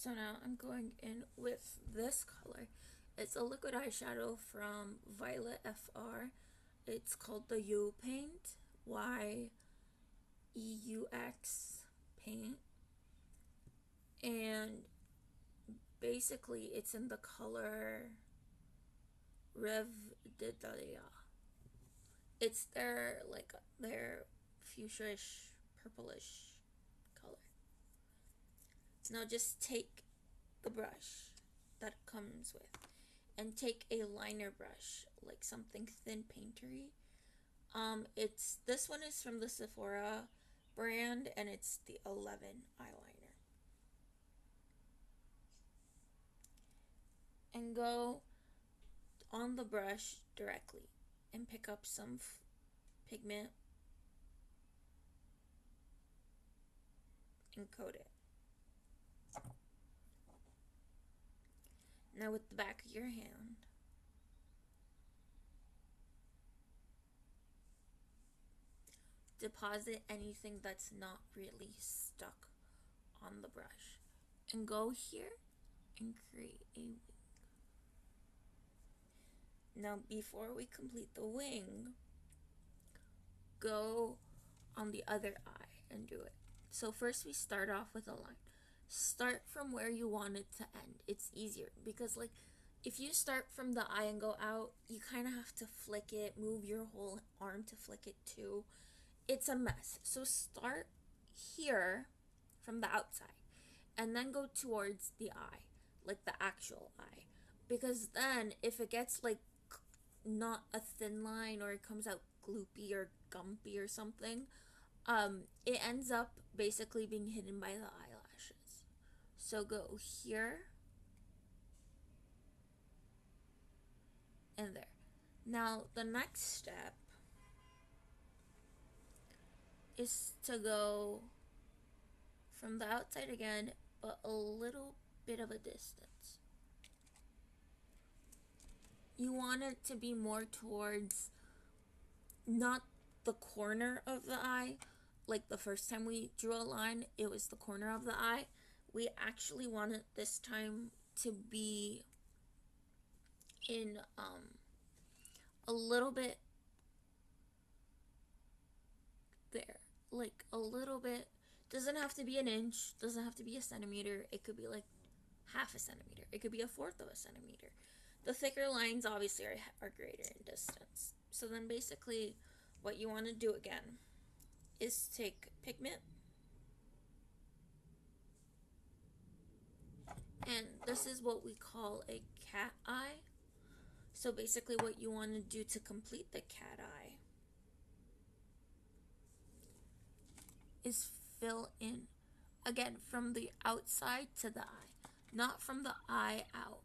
So now I'm going in with this color. It's a liquid eyeshadow from Violet.FR. It's called the You Paint, Y-E-U-X paint. And basically it's in the color Lavender.Rose.Taylor. It's their fuchsia-ish, purplish color. Now just take the brush that it comes with and take a liner brush, like something thin paintery. This one is from the Sephora brand and it's the 11 eyeliner. And go on the brush directly and pick up some pigment and coat it. Now with the back of your hand, deposit anything that's not really stuck on the brush. And go here and create a wing. Now before we complete the wing, go on the other eye and do it. So first we start off with a line. Start from where you want it to end. It's easier because like if you start from the eye and go out, you kind of have to flick it, move your whole arm to flick it too. It's a mess. So start here from the outside and then go towards the eye, like the actual eye. Because then if it gets like not a thin line or it comes out gloopy or gumpy or something, it ends up basically being hidden by the eyelashes. So go here and there. Now the next step is to go from the outside again, but a little bit of a distance. You want it to be more towards not the corner of the eye. Like the first time we drew a line, it was the corner of the eye. We actually want it this time to be in a little bit there, like a little bit. Doesn't have to be an inch, doesn't have to be a centimeter. It could be like half a centimeter, it could be a fourth of a centimeter. The thicker lines obviously are greater in distance. So then basically what you want to do again is take pigment, and this is what we call a cat eye. So basically what you want to do to complete the cat eye is fill in again from the outside to the eye, not from the eye out.